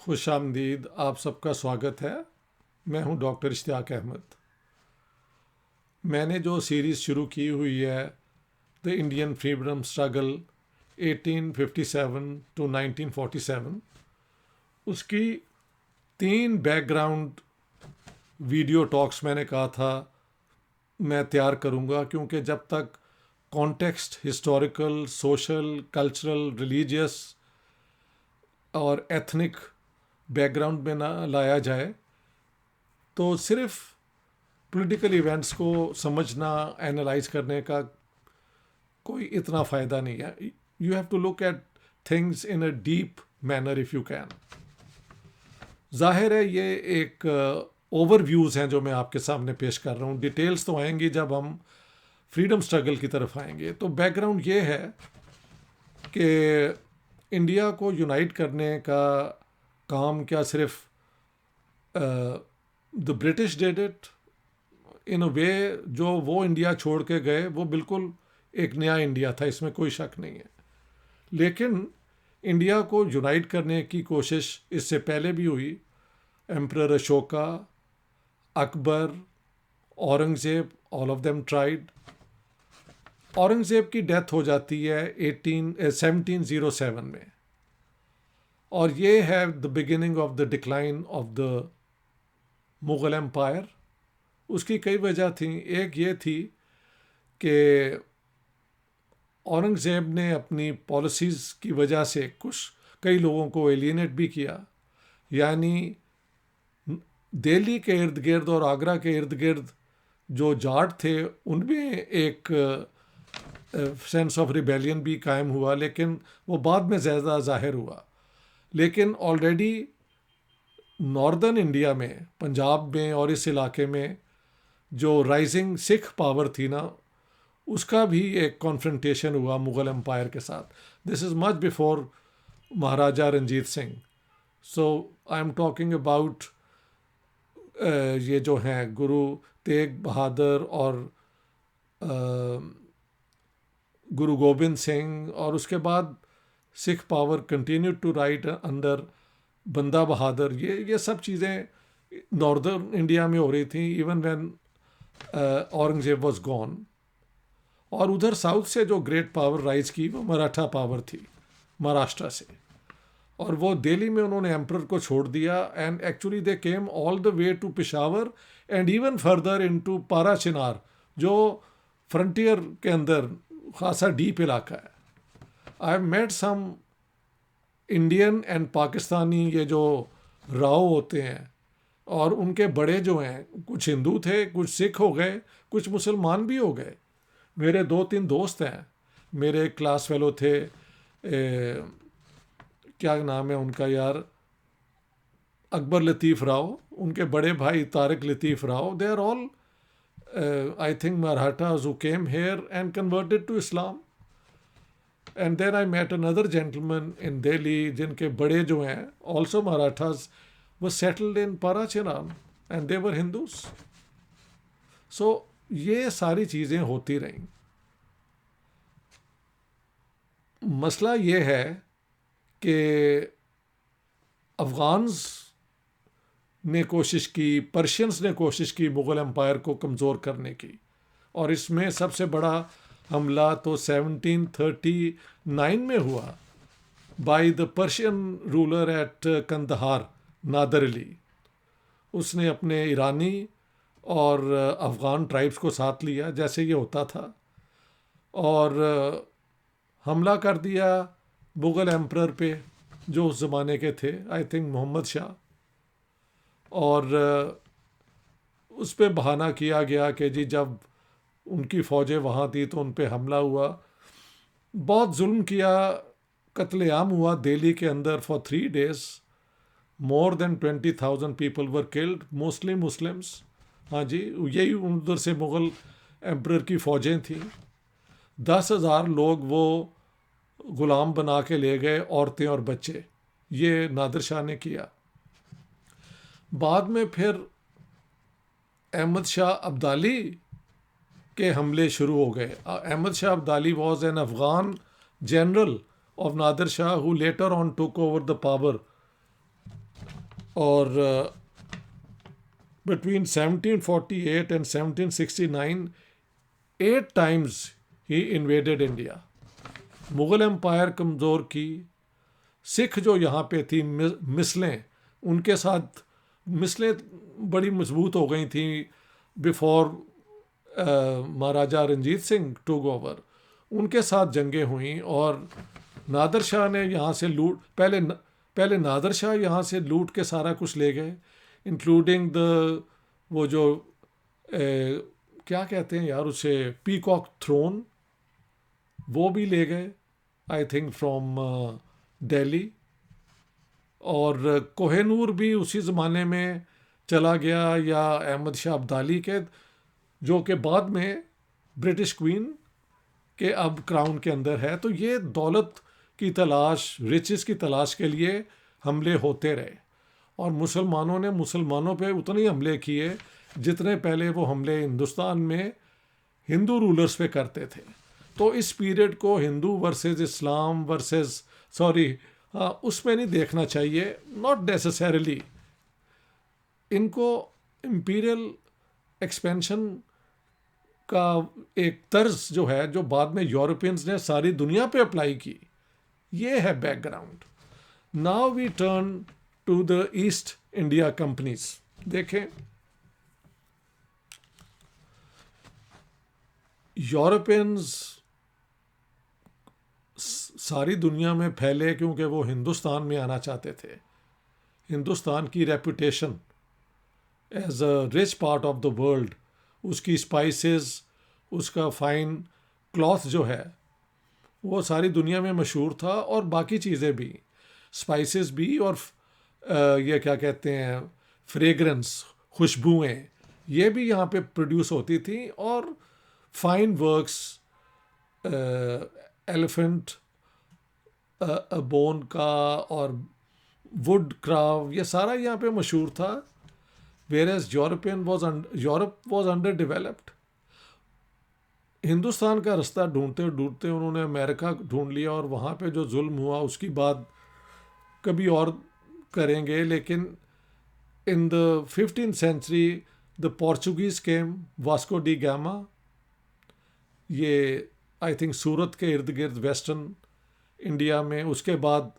खुश आमदीद, आप सबका स्वागत है। मैं हूं डॉक्टर इश्तियाक अहमद। मैंने जो सीरीज़ शुरू की हुई है the Indian freedom struggle 1857 to 1947, उसकी 3 बैकग्राउंड वीडियो टॉक्स मैंने कहा था मैं तैयार करूंगा, क्योंकि जब तक context historical, social, cultural, religious और एथनिक बैकग्राउंड में ना लाया जाए तो सिर्फ पॉलिटिकल इवेंट्स को समझना, एनालाइज करने का कोई इतना फ़ायदा नहीं है। You have to look at things in a deep manner if you can. जाहिर है ये एक ओवरव्यूज़ हैं जो मैं आपके सामने पेश कर रहा हूँ। डिटेल्स तो आएंगी जब हम फ्रीडम स्ट्रगल की तरफ आएंगे। तो बैकग्राउंड ये है कि इंडिया को यूनाइट करने का काम क्या सिर्फ the British did it in a way, जो वो इंडिया छोड़ के गए वो बिल्कुल एक नया इंडिया था, इसमें कोई शक नहीं है। लेकिन इंडिया को यूनाइट करने की कोशिश इससे पहले भी हुई। Emperor Ashoka, Akbar, Aurangzeb, all of them tried. Aurangzeb की डेथ हो जाती है 1707 में, और ये है the beginning of the decline of the Mughal empire. उसकी कई वजह थी। एक ये थी कि औरंगज़ेब ने अपनी पॉलिसीज़ की वजह से कई लोगों को एलियनेट भी किया। यानी दिल्ली के इर्द गिर्द और आगरा के इर्द गिर्द जो जाट थे उनमें एक सेंस ऑफ रिबेलियन भी कायम हुआ, लेकिन वो बाद में ज़्यादा ज़ाहिर हुआ। लेकिन ऑलरेडी नॉर्दर्न इंडिया में, पंजाब में और इस इलाके में जो राइजिंग सिख पावर थी ना, उसका भी एक कॉन्फ्रंटेशन हुआ मुग़ल एम्पायर के साथ। This is much before Maharaja Ranjit Singh. So I am talking about ये जो हैं गुरु तेग बहादुर और गुरु गोबिंद सिंह, और उसके बाद Sikh power continue to right under Banda Bahadur. ये सब चीज़ें नॉर्दर्न इंडिया में हो रही थी even when Aurangzeb was gone. और उधर साउथ से जो ग्रेट पावर राइज की वो मराठा पावर थी, महाराष्ट्र से। और वो दिल्ली में उन्होंने एम्परर को छोड़ दिया, and actually they came all the way to Peshawar and even further into Parachinar, जो फ्रंटियर के अंदर खासा डीप इलाका है। I have met some Indian and Pakistani ये जो राव होते हैं, और उनके बड़े जो हैं कुछ हिंदू थे, कुछ सिख हो गए, कुछ मुसलमान भी हो गए। मेरे 2-3 दोस्त हैं, मेरे क्लास फेलो थे, क्या नाम है उनका यार, अकबर लतीफ़ राव, उनके बड़े भाई Tariq Latif Rao. They are all I think Marathas who came here and converted to Islam. And then I met another gentleman in Delhi जिनके बड़े जो हैं also Marathas was settled in Parachiram and they were Hindus. So ये सारी चीज़ें होती रहीं। मसला ये है कि अफ़गान्स ने कोशिश की, पर्शियंस ने कोशिश की मुग़ल एम्पायर को कमज़ोर करने की, और इसमें सबसे बड़ा हमला तो 1739 में हुआ by the Persian ruler at Kandahar, Nadir Ali. उसने अपने ईरानी और अफ़गान ट्राइब्स को साथ लिया जैसे ये होता था, और हमला कर दिया मुग़ल एम्परर पे जो उस ज़माने के थे, आई थिंक मोहम्मद शाह। और उस पर बहाना किया गया कि जी जब उनकी फ़ौजें वहाँ थी तो उन पे हमला हुआ। बहुत जुल्म किया, कत्लेआम हुआ दिल्ली के अंदर for 3 days। More than 20,000 people were killed, mostly Muslims। हाँ जी, यही उधर से मुग़ल एम्परर की फ़ौजें थीं। 10,000 लोग वो ग़ुलाम बना के ले गए, औरतें और बच्चे। ये नादिर शाह ने किया। बाद में फिर अहमद शाह अब्दाली के हमले शुरू हो गए। Ahmad Shah Abdali was an Afghan general of Nadir Shah, who later on took over the power और between 1748 and 1769 8 times he invaded India. Mughal empire कमज़ोर की, सिख जो यहाँ पे थी मिसलें, उनके साथ मिसलें बड़ी मजबूत हो गई थी before Maharaja Ranjit Singh took over, उनके साथ जंगें हुई और नादर शाह ने यहाँ से लूट, पहले नादर शाह यहाँ से लूट के सारा कुछ ले गए, इंक्लूडिंग द वो जो क्या कहते हैं यार उसे, पीकॉक थ्रोन, वो भी ले गए आई थिंक फ्रॉम दिल्ली। और कोहिनूर भी उसी ज़माने में चला गया, या अहमद शाह अब्दाली के, जो कि बाद में ब्रिटिश क्वीन के अब क्राउन के अंदर है। तो ये दौलत की तलाश, रिचेस की तलाश के लिए हमले होते रहे, और मुसलमानों ने मुसलमानों पे उतने ही हमले किए जितने पहले वो हमले हिंदुस्तान में हिंदू रूलर्स पे करते थे। तो इस पीरियड को हिंदू वर्सेस इस्लाम वर्सेस, सॉरी उसमें नहीं देखना चाहिए, नॉट नेसेसरली। इनको इंपीरियल एक्सपेंशन का एक तर्ज जो है, जो बाद में यूरोपियंस ने सारी दुनिया पे अप्लाई की, ये है background. Now we turn to the East India companies. देखें, यूरोपियंस सारी दुनिया में फैले क्योंकि वो हिंदुस्तान में आना चाहते थे। हिंदुस्तान की reputation as a rich part of the world, उसकी स्पाइसेस, उसका फाइन क्लॉथ जो है वो सारी दुनिया में मशहूर था, और बाकी चीज़ें भी, स्पाइसेस भी, और ये क्या कहते हैं, फ्रेगरेंस, खुशबुएं, ये भी यहाँ पे प्रोड्यूस होती थी। और फाइन वर्क्स, एलिफेंट बोन का और वुड क्राफ्ट, ये सारा यहाँ पे मशहूर था। Whereas Europe was under developed. Hindustan का रास्ता ढूंढते ढूंढते उन्होंने अमेरिका ढूंढ लिया, और वहाँ पे जो जुल्म हुआ उसकी बात कभी और करेंगे। लेकिन in the 15th century the Portuguese came, Vasco da Gama, ये आई थिंक सूरत के इर्द गिर्द वेस्टर्न इंडिया में। उसके बाद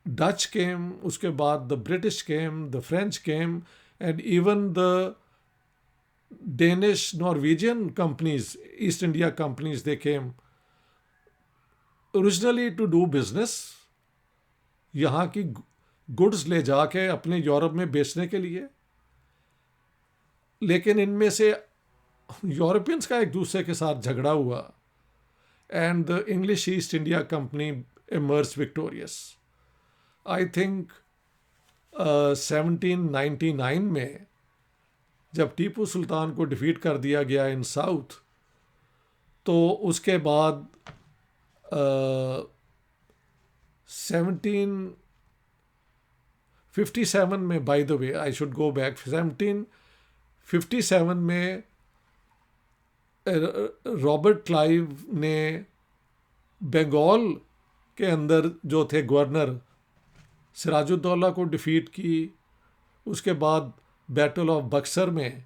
डच केम, उसके बाद the British came, the French came, and even the Danish, Norwegian companies, East India companies, they came originally to do business, यहाँ की गुड्स ले जाके अपने यूरोप में बेचने के लिए। लेकिन इनमें से यूरोपियंस का एक दूसरे के साथ झगड़ा हुआ, and the English East India company emerge victorious. I think 1799 में जब टीपू सुल्तान को डिफीट कर दिया गया इन साउथ, तो उसके बाद 1757 में, by the way I should go back, 1757 में रॉबर्ट क्लाइव ने बंगाल के अंदर जो थे गवर्नर सिराजुद्दौला को डिफीट की। उसके बाद बैटल ऑफ बक्सर में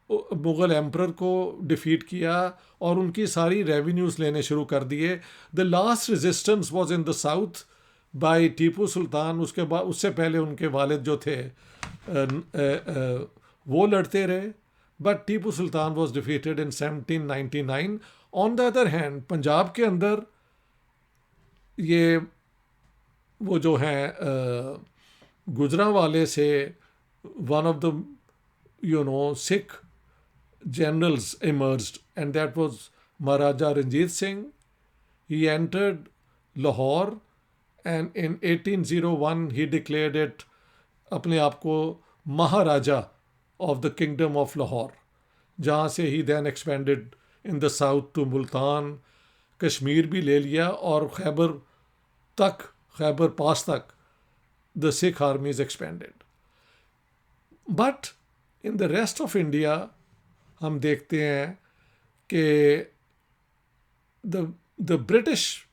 मुग़ल एम्परर को डिफीट किया, और उनकी सारी रेवेन्यूज़ लेने शुरू कर दिए। The last resistance was in the south by Tipu Sultan. उसके बाद, उससे पहले उनके वालिद जो थे वो लड़ते रहे, but Tipu Sultan was defeated in 1799। On the other hand, Punjab के अंदर ये वो जो हैं गुजरांवाले से one of the Sikh generals emerged, and that was Maharaja Ranjit Singh. He entered Lahore, and in 1801 he declared it अपने आप को महाराजा of the kingdom of Lahore, जहाँ से he then expanded in the south to Multan, Kashmir भी ले लिया, और खैबर पास तक the Sikh armies expanded. But in the rest of India हम देखते हैं कि the British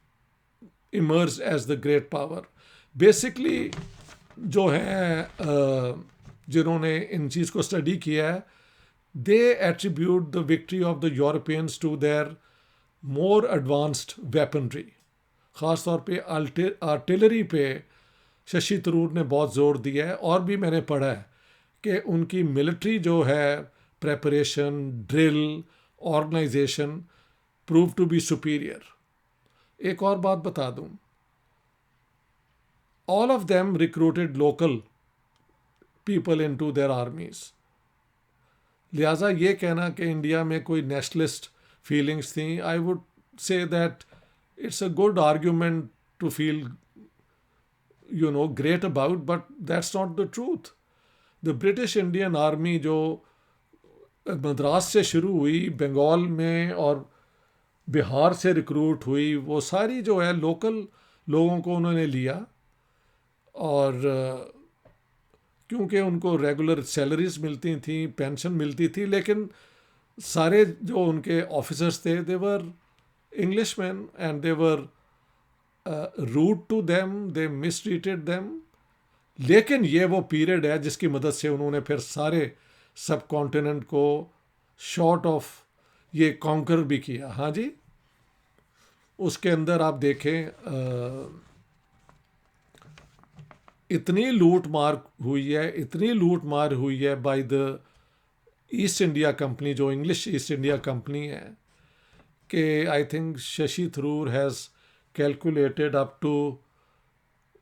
emerged as the great power. Basically, जो हैं जिन्होंने इन चीज़ को स्टडी किया है, they attribute the victory of the Europeans to their more advanced weaponry. ख़ास तौर पे आर्टिलरी पे शशि थरूर ने बहुत ज़ोर दिया है, और भी मैंने पढ़ा है कि उनकी मिलिट्री जो है preparation, drill, organisation prove to be superior. एक और बात बता दूं, all of them recruited local people into their armies. लिहाजा ये कहना कि इंडिया में कोई नेशनलिस्ट फीलिंग्स थी, I would say that it's a good argument to feel great about, but that's not the truth. The British Indian Army जो मद्रास से शुरू हुई, बंगाल में और बिहार से रिक्रूट हुई, वो सारी जो है लोकल लोगों को उन्होंने लिया, और क्योंकि उनको रेगुलर सैलरीज मिलती थी, पेंशन मिलती थी, लेकिन सारे जो उनके ऑफिसर्स थे, they were Englishman and they were rude to them, they mistreated them. लेकिन ये वो पीरियड है जिसकी मदद से उन्होंने फिर सारे सब कॉन्टिनेंट को शॉर्ट ऑफ ये कॉन्कर भी किया। हाँ जी, उसके अंदर आप देखें इतनी लूट मार हुई है, इतनी लूट मार हुई है by the East India company, जो इंग्लिश ईस्ट इंडिया कंपनी है, कि I think Shashi Tharoor has calculated up to,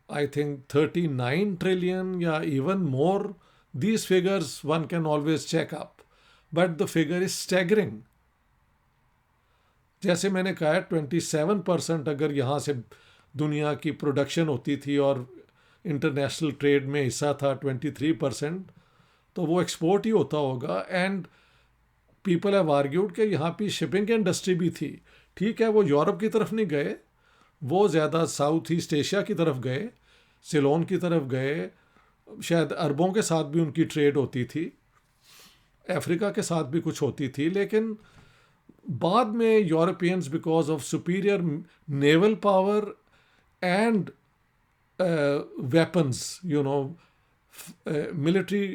I think, 39 trillion, yeah, even more. These figures one can always check up, but the figure is staggering. जैसे मैंने कहा 27% अगर यहाँ से दुनिया की प्रोडक्शन होती थी और इंटरनेशनल ट्रेड में हिस्सा था 23%, तो वो एक्सपोर्ट ही होता होगा। एंड पीपल हैव आर्ग्यूड कि यहाँ पे शिपिंग इंडस्ट्री भी थी। ठीक है, वो यूरोप की तरफ नहीं गए, वो ज़्यादा साउथ ईस्ट एशिया की तरफ गए, सिलोन की तरफ गए, शायद अरबों के साथ भी उनकी ट्रेड होती थी, अफ्रीका के साथ भी कुछ होती थी। लेकिन बाद में Europeans, because of superior naval power and weapons, military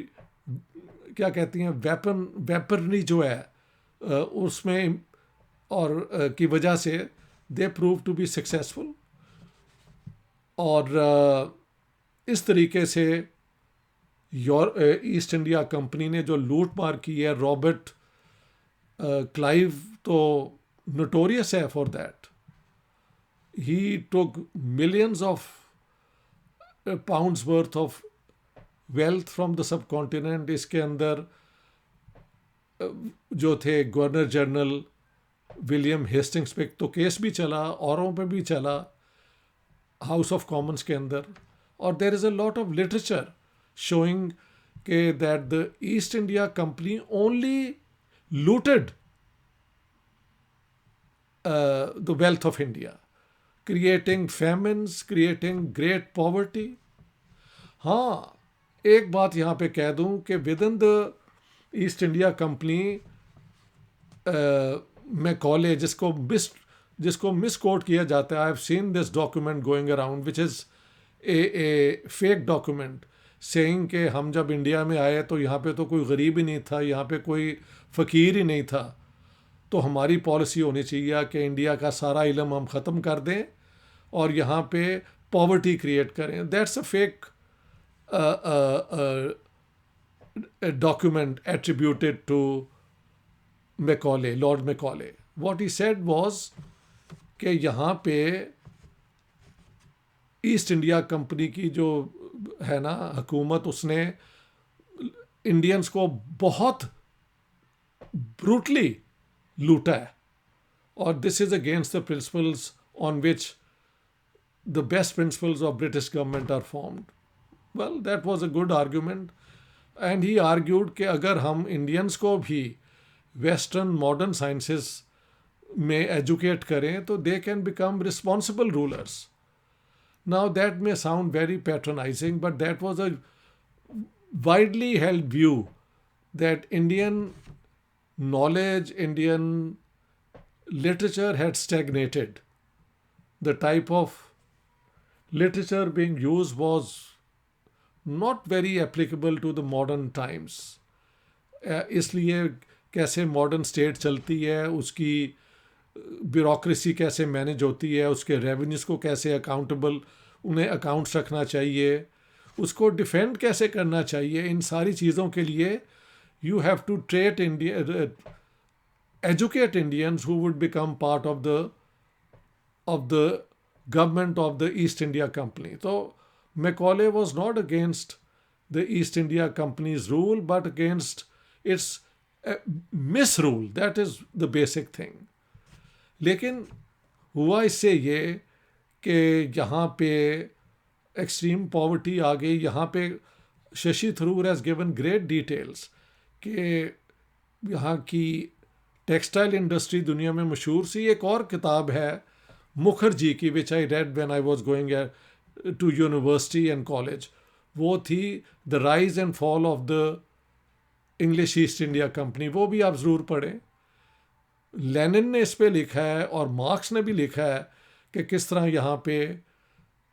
क्या कहती हैं, वेपनरी जो है उसमें, और की वजह से they prove to be successful. और इस तरीके से ईस्ट इंडिया कंपनी ने जो लूट मार की है, रॉबर्ट क्लाइव तो नोटोरियस है for that. He took millions of pounds worth of wealth from the sub continent. इसके अंदर जो थे गवर्नर जनरल विलियम हेस्टिंग्स पे तो केस भी चला, औरों पे भी चला हाउस ऑफ कॉमन्स के अंदर। और there is a lot of literature showing के that the East India Company only looted the wealth of India, creating famines, creating great poverty. हाँ, एक बात यहाँ पे कह दूँ कि within the East India Company Macaulay, जिसको मिसकोट किया जाता है, I have seen this document going around which is a fake document saying कि हम जब इंडिया में आए तो यहाँ पे तो कोई गरीब ही नहीं था, यहाँ पे कोई फ़कीर ही नहीं था, तो हमारी पॉलिसी होनी चाहिए कि इंडिया का सारा इल्म हम ख़त्म कर दें और यहाँ पे पॉवर्टी क्रिएट करें। That's a fake document attributed to Macaulay, Lord Macaulay. What he said was कि यहाँ पे ईस्ट इंडिया कंपनी की जो है ना हुकूमत, उसने इंडियंस को बहुत ब्रूटली लूटा है, और this is against the principles on which the best principles of British government are formed. Well, that was a good argument. And he argued कि अगर हम इंडियंस को भी वेस्टर्न मॉडर्न साइंसेस में एजुकेट करें तो they can become responsible rulers. Now that may sound very patronising, but that was a widely held view that Indian knowledge, Indian literature had stagnated. The type of literature being used was not very applicable to the modern times. इसलिए कैसे modern state चलती है, उसकी bureaucracy कैसे manage होती है, उसके revenues को कैसे अकाउंटेबल उन्हें अकाउंट्स रखना चाहिए, उसको डिफेंड कैसे करना चाहिए, इन सारी चीज़ों के लिए you have to treat India educate Indians who would become part of the government of the East India Company. So Macaulay was not against the East India Company's rule, but against its misrule. That is the basic thing. लेकिन हुआ इससे ये कि यहाँ पे extreme poverty आ गई। यहाँ पे Shashi Tharoor has given great details कि यहाँ की टेक्सटाइल इंडस्ट्री दुनिया में मशहूर सी। एक और किताब है मुखर्जी की, which I read when I was going to university and college, वो थी the rise and fall of the English East India Company. वो भी आप ज़रूर पढ़ें। लेनिन ने इस पे लिखा है और मार्क्स ने भी लिखा है कि किस तरह यहाँ पे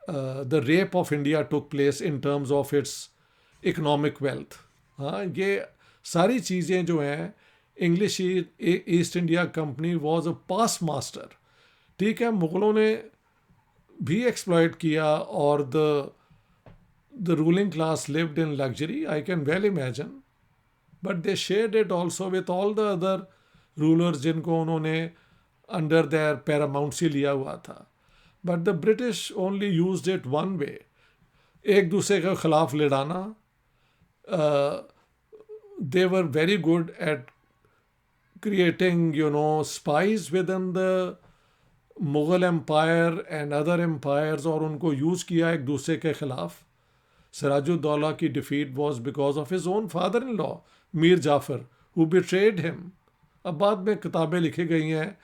the rape of India took place in terms of its economic wealth. हाँ, ये सारी चीज़ें जो हैं, English East India company was a pass master. ठीक है, मुग़लों ने भी एक्सप्लॉइट किया और the ruling class lived in luxury, I can well imagine, but they shared it also with all the other rulers जिनको उन्होंने अंडर देयर पैरामाउंसी लिया हुआ था। But the British only used it one way, एक दूसरे के खिलाफ लड़ाना। They were very good at creating, spies within the Mughal Empire and other empires, और उनको यूज़ किया एक दूसरे के खिलाफ। सिराजुद्दौला की defeat was because of his own father-in-law, Mir Jafar, who betrayed him। अब बाद में किताबें लिखी गई हैं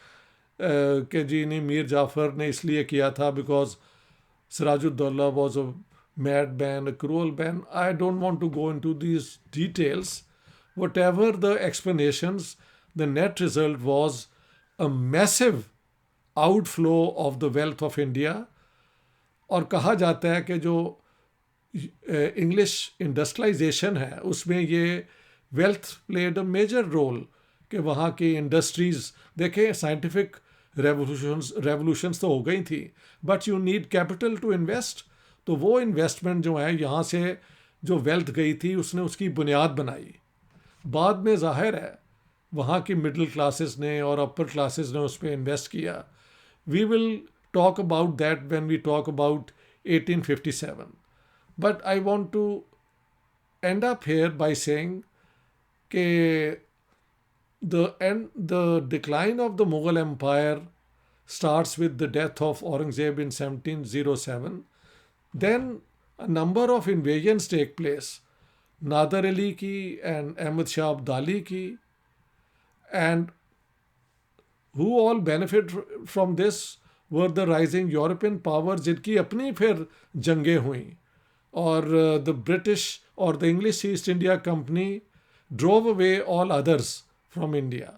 कि जी नहीं, मीर जाफ़र ने इसलिए किया था because Siraj-ud-Daulah was a madman, a cruel man। I don't want to go into these details. Whatever the explanations, the net result was a massive outflow of the wealth of India। और कहा जाता है कि जो इंग्लिश इंडस्ट्रियलाइजेशन है उसमें ये wealth played a major role, कि वहाँ की इंडस्ट्रीज़ देखें, साइंटिफिक रेवोल्यूशंस तो हो गई थी, but you need capital to invest. तो वो इन्वेस्टमेंट जो है, यहाँ से जो वेल्थ गई थी उसने उसकी बुनियाद बनाई। बाद में ज़ाहिर है वहाँ की मिडिल क्लासेस ने और अपर क्लासेस ने उस पर इन्वेस्ट किया। We will talk about that when we talk about 1857। But I want to end up here by saying कि the decline of the Mughal Empire starts with the death of Aurangzeb in 1707. Then a number of invasions take place, Nader Ali ki and Ahmad Shah Abdali ki, and who all benefit from this were the rising European powers जिनकी अपनी फिर जंगें हुई, और the British or the English East India Company drove away all others from India,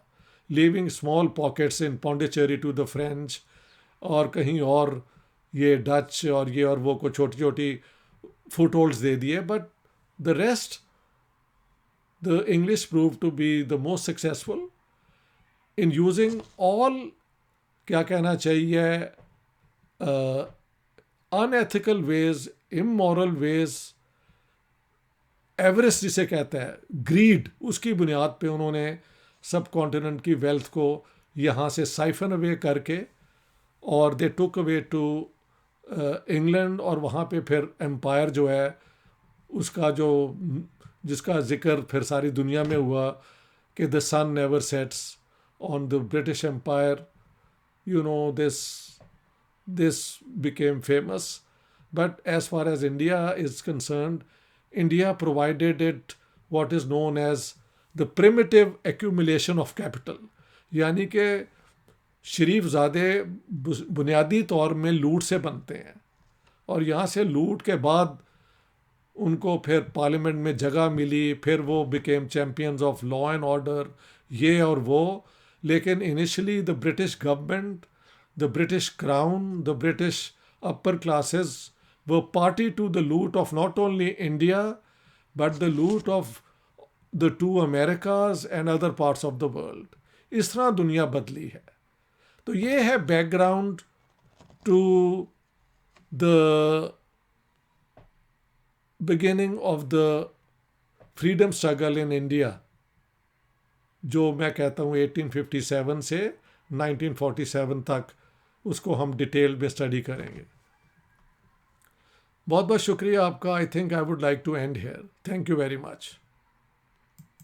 leaving small pockets in Pondicherry to the French, और कहीं और ये Dutch और ये और वो को छोटी छोटी footholds दे दिए, but the rest the English proved to be the most successful in using all, क्या कहना चाहिए, unethical ways, immoral ways, Everest जिसे कहता है, ग्रीड, उसकी बुनियाद पे उन्होंने सब कॉन्टिनेंट की वेल्थ को यहाँ से साइफन अवे करके और दे टुक अवे टू इंग्लैंड, और वहाँ पे फिर एम्पायर जो है उसका जो जिसका जिक्र फिर सारी दुनिया में हुआ कि the sun never sets on the British empire, you know, this became famous. But as far as India is concerned, India provided it what is known as the primitive accumulation of capital, यानी कि शरीफजादे बुनियादी तौर में लूट से बनते हैं, और यहाँ से लूट के बाद उनको फिर पार्लियामेंट में जगह मिली, फिर वो became champions of law and order, ये और वो। लेकिन initially the British government, the British crown, the British upper classes were party to the loot of not only India but the loot of the two Americas and other parts of the world. इस तरह दुनिया बदली है. तो ये है background to the beginning of the freedom struggle in India, जो मैं कहता हूँ 1857 से 1947 तक, उसको हम डिटेल में स्टडी करेंगे. बहुत बहुत शुक्रिया आपका. I think I would like to end here. Thank you very much.